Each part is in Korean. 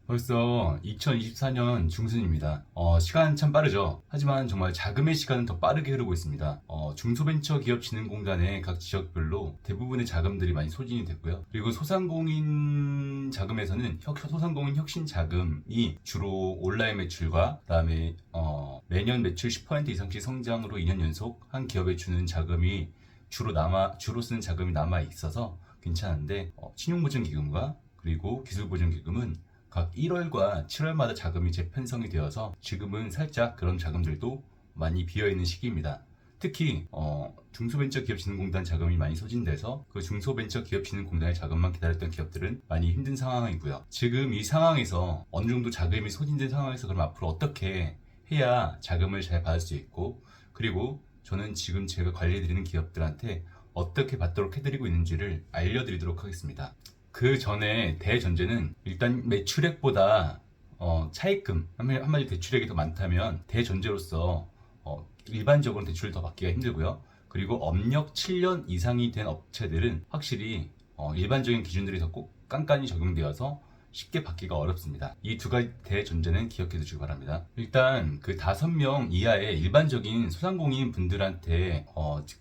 벌써 2024년 중순입니다. 시간 참 빠르죠. 하지만 정말 자금의 시간은 더 빠르게 흐르고 있습니다. 중소벤처기업진흥공단의 각 지역별로 대부분의 자금들이 많이 소진이 됐고요. 그리고 소상공인 자금에서는 소상공인 혁신 자금이 주로 온라인 매출과 그다음에 매년 매출 10% 이상씩 성장으로 2년 연속 한 기업에 주는 자금이 주로 쓰는 자금이 남아 있어서 괜찮은데, 신용보증기금과 그리고 기술보증기금은 각 1월과 7월마다 자금이 재편성이 되어서 지금은 살짝 그런 자금들도 많이 비어있는 시기입니다. 특히 중소벤처기업진흥공단 자금이 많이 소진돼서 그 중소벤처기업진흥공단의 자금만 기다렸던 기업들은 많이 힘든 상황이고요. 지금 이 상황에서 어느 정도 자금이 소진된 상황에서 그럼 앞으로 어떻게 해야 자금을 잘 받을 수 있고, 그리고 저는 지금 제가 관리해드리는 기업들한테 어떻게 받도록 해드리고 있는지를 알려드리도록 하겠습니다. 그 전에 대전제는 일단 매출액보다 차입금, 한마디로 대출액이 더 많다면 대전제로서 일반적으로 대출을 더 받기가 힘들고요. 그리고 업력 7년 이상이 된 업체들은 확실히 일반적인 기준들이 더 꼭 깐깐히 적용되어서 쉽게 받기가 어렵습니다. 이 두 가지 대전제는 기억해 두시기 바랍니다. 일단 그 5명 이하의 일반적인 소상공인 분들한테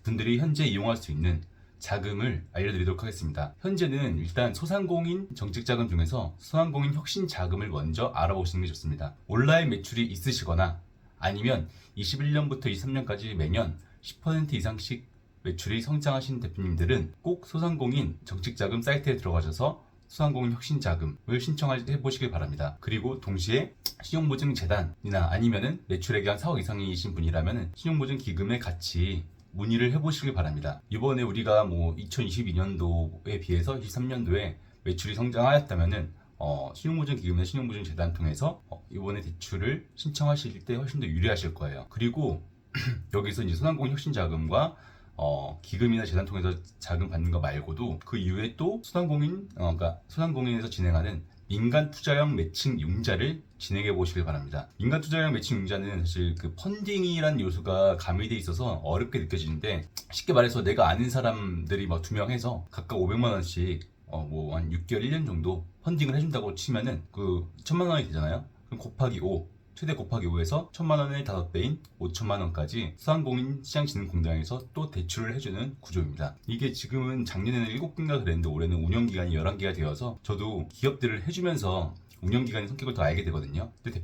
분들이 현재 이용할 수 있는 자금을 알려드리도록 하겠습니다. 현재는 일단 소상공인 정책자금 중에서 소상공인 혁신 자금을 먼저 알아보시는 게 좋습니다. 온라인 매출이 있으시거나 아니면 21년부터 23년까지 매년 10% 이상씩 매출이 성장하신 대표님들은 꼭 소상공인 정책자금 사이트에 들어가셔서 소상공인 혁신 자금을 신청해 보시길 바랍니다. 그리고 동시에 신용보증재단이나 아니면은 매출액이 한 4억 이상이신 분이라면 신용보증기금에 같이 문의를 해보시길 바랍니다. 이번에 우리가 2022년도에 비해서 23년도에 매출이 성장하였다면은 신용보증기금이나 신용보증재단 통해서 이번에 대출을 신청하실 때 훨씬 더 유리하실 거예요. 그리고 여기서 이제 소상공인 혁신자금과 기금이나 재단 통해서 자금 받는 거 말고도 그 이후에 또 그러니까 소상공인에서 진행하는 민간 투자형 매칭 융자를 진행해 보시길 바랍니다. 민간 투자형 매칭 융자는 사실 그 펀딩이란 요소가 가미돼 있어서 어렵게 느껴지는데, 쉽게 말해서 내가 아는 사람들이 막 2명 해서 각각 500만 원씩 한 6개월 1년 정도 펀딩을 해준다고 치면은 그 1000만 원이 되잖아요. 그럼 곱하기 5, 최대 곱하기 5에서 1000만 원의 5배인 5천만 원까지 소상공인 시장진흥공단에서 또 대출을 해주는 구조입니다. 이게 지금은 작년에는 7개인가 그랬는데 올해는 운영기간이 11개가 되어서 저도 기업들을 해주면서 운영기간의 성격을 더 알게 되거든요. 근데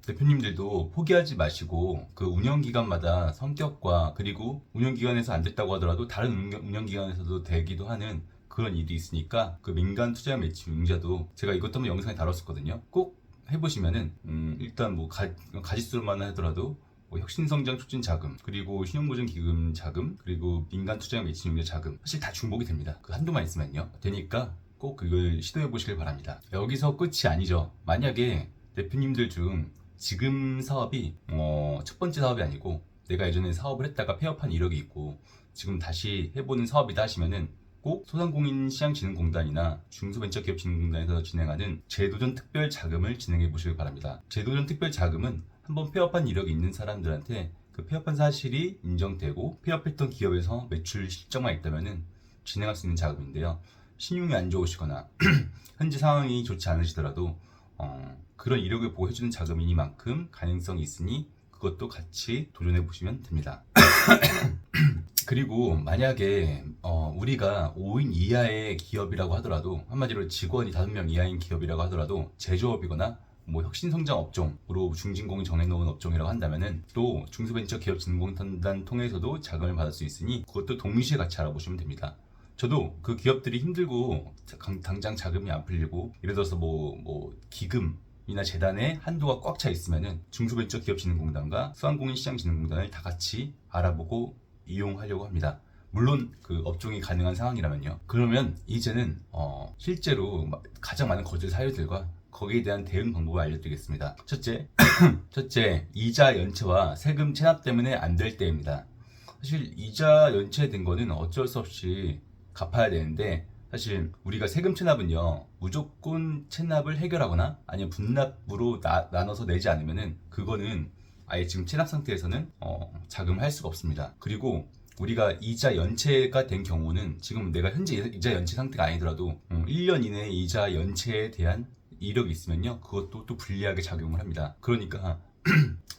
대표님들도 포기하지 마시고 그 운영기간마다 성격과 그리고 운영기간에서 안 됐다고 하더라도 다른 운영기관에서도 되기도 하는 그런 일이 있으니까 그 민간 투자 매치 융자도 제가 이것도 한번 영상에 다뤘었거든요. 꼭 해보시면은 일단 가짓수로만 하더라도 혁신성장 촉진 자금, 그리고 신용보증기금 자금, 그리고 민간 투자 매칭 융자 자금, 사실 다 중복이 됩니다. 그 한도만 있으면요 되니까 꼭 그걸 시도해 보시길 바랍니다. 여기서 끝이 아니죠. 만약에 대표님들 중 지금 사업이 첫 번째 사업이 아니고 내가 예전에 사업을 했다가 폐업한 이력이 있고 지금 다시 해보는 사업이다 하시면은 꼭 소상공인 시장진흥공단이나 중소벤처기업진흥공단에서 진행하는 재도전 특별자금을 진행해 보시길 바랍니다. 재도전 특별자금은 한번 폐업한 이력이 있는 사람들한테 그 폐업한 사실이 인정되고 폐업했던 기업에서 매출 실적만 있다면 진행할 수 있는 자금인데요. 신용이 안 좋으시거나 현재 상황이 좋지 않으시더라도 그런 이력을 보고 해주는 자금이니만큼 가능성이 있으니 그것도 같이 도전해 보시면 됩니다. 그리고 만약에 우리가 5인 이하의 기업이라고 하더라도, 한마디로 직원이 5명 이하인 기업이라고 하더라도 제조업이거나 혁신성장 업종으로 중진공이 정해놓은 업종이라고 한다면은 또 중소벤처기업진흥공단 통해서도 자금을 받을 수 있으니 그것도 동시에 같이 알아보시면 됩니다. 저도 그 기업들이 힘들고 당장 자금이 안 풀리고 예를 들어서 기금이나 재단에 한도가 꽉 차 있으면은 중소벤처기업진흥공단과 소상공인 시장진흥공단을 다 같이 알아보고 이용하려고 합니다. 물론 그 업종이 가능한 상황이라면요. 그러면 이제는 실제로 가장 많은 거절 사유들과 거기에 대한 대응 방법을 알려드리겠습니다. 첫째, 이자 연체와 세금 체납 때문에 안 될 때입니다. 사실 이자 연체된 거는 어쩔 수 없이 갚아야 되는데, 사실 우리가 세금 체납은요 무조건 체납을 해결하거나 아니면 분납으로 나눠서 내지 않으면은 그거는 아예 지금 체납 상태에서는 자금할 수가 없습니다. 그리고 우리가 이자 연체가 된 경우는 지금 내가 현재 이자 연체 상태가 아니더라도 1년 이내에 이자 연체에 대한 이력이 있으면요, 그것도 또 불리하게 작용을 합니다. 그러니까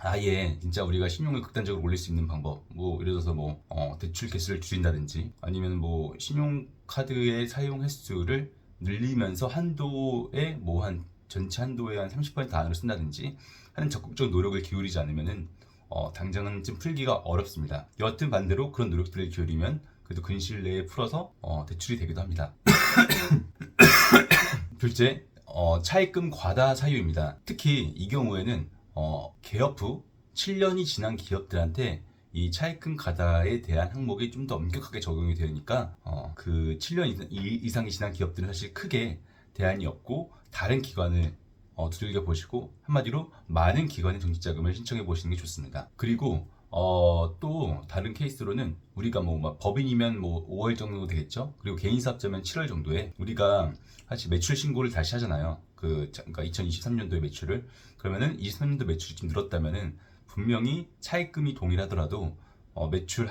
아예 진짜 우리가 신용을 극단적으로 올릴 수 있는 방법, 뭐 예를 들어서 뭐 대출 개수를 줄인다든지, 아니면 뭐 신용카드의 사용 횟수를 늘리면서 한도에 뭐 한 전체 한도의 한 30% 안으로 쓴다든지 하는 적극적 노력을 기울이지 않으면은 당장은 좀 풀기가 어렵습니다. 여하튼 반대로 그런 노력들을 기울이면 그래도 근시일 내에 풀어서 대출이 되기도 합니다. 둘째, 차입금 과다 사유입니다. 특히 이 경우에는 개업 후 7년이 지난 기업들한테 이 차입금 과다에 대한 항목이 좀 더 엄격하게 적용이 되니까 그 7년 이상이 지난 기업들은 사실 크게 대안이 없고, 다른 기관을 두들겨 보시고 한마디로 많은 기관의 정기자금을 신청해 보시는 게 좋습니다. 그리고 또 다른 케이스로는 우리가 뭐 법인이면 뭐 5월 정도 되겠죠. 그리고 개인 사업자면 7월 정도에 우리가 사실 매출 신고를 다시 하잖아요. 그러니까 2023년도의 매출을. 그러면은 23년도 매출이 좀 늘었다면은 분명히 차입금이 동일하더라도 매출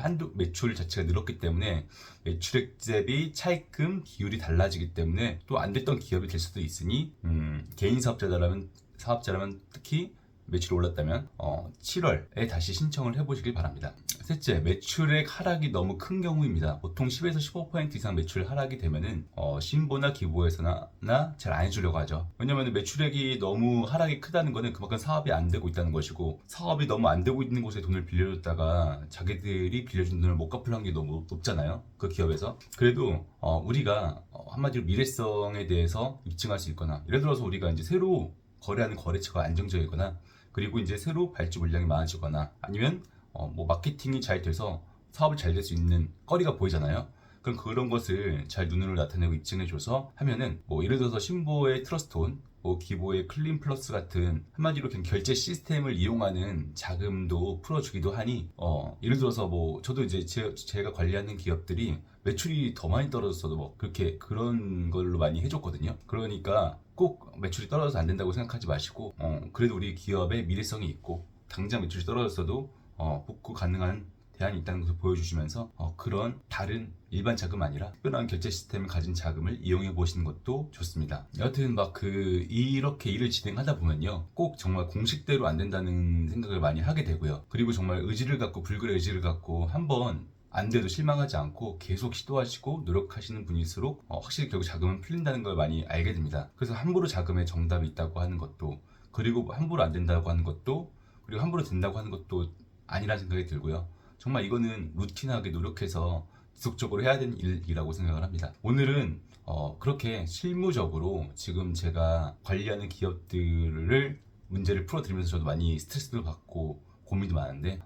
자체가 늘었기 때문에 매출액 대비 차입금 비율이 달라지기 때문에 또 안 됐던 기업이 될 수도 있으니, 개인 사업자라면 특히 매출이 올랐다면 7월에 다시 신청을 해보시길 바랍니다. 셋째, 매출액 하락이 너무 큰 경우입니다. 보통 10에서 15% 이상 매출 하락이 되면은 신보나 기보에서나 잘 안 해주려고 하죠. 왜냐면 매출액이 너무 하락이 크다는 거는 그만큼 사업이 안 되고 있다는 것이고, 사업이 너무 안 되고 있는 곳에 돈을 빌려줬다가 자기들이 빌려준 돈을 못 갚을 확률이 너무 높잖아요, 그 기업에서. 그래도 우리가 한마디로 미래성에 대해서 입증할 수 있거나, 예를 들어서 우리가 이제 새로 거래하는 거래처가 안정적이거나, 그리고 이제 새로 발주 물량이 많아지거나, 아니면 뭐 마케팅이 잘 돼서 사업이 잘 될 수 있는 거리가 보이잖아요. 그럼 그런 것을 잘 눈으로 나타내고 입증해줘서 하면은, 뭐 예를 들어서 신보의 트러스트온, 뭐 기보의 클린 플러스 같은 한마디로 그냥 결제 시스템을 이용하는 자금도 풀어주기도 하니, 예를 들어서 뭐 저도 이제 제가 관리하는 기업들이 매출이 더 많이 떨어졌어도 뭐 그렇게 그런 걸로 많이 해줬거든요. 그러니까 꼭 매출이 떨어져서 안 된다고 생각하지 마시고, 그래도 우리 기업의 미래성이 있고 당장 매출이 떨어졌어도 복구 가능한 대안이 있다는 것을 보여주시면서 그런 다른 일반 자금 아니라 특별한 결제 시스템을 가진 자금을 이용해 보시는 것도 좋습니다. 여하튼 이렇게 일을 진행하다 보면요, 꼭 정말 공식대로 안 된다는 생각을 많이 하게 되고요. 그리고 정말 불굴의 의지를 갖고 한번 안 돼도 실망하지 않고 계속 시도하시고 노력하시는 분일수록 확실히 결국 자금은 풀린다는 걸 많이 알게 됩니다. 그래서 함부로 자금에 정답이 있다고 하는 것도, 그리고 함부로 안 된다고 하는 것도, 그리고 함부로 된다고 하는 것도 아니라는 생각이 들고요. 정말 이거는 루틴하게 노력해서 지속적으로 해야 되는 일이라고 생각을 합니다. 오늘은 그렇게 실무적으로 지금 제가 관리하는 기업들을 문제를 풀어드리면서 저도 많이 스트레스도 받고 고민도 많은데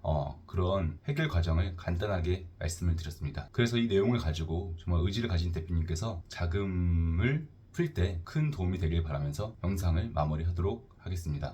그런 해결 과정을 간단하게 말씀을 드렸습니다. 그래서 이 내용을 가지고 정말 의지를 가진 대표님께서 자금을 풀 때 큰 도움이 되길 바라면서 영상을 마무리하도록 하겠습니다.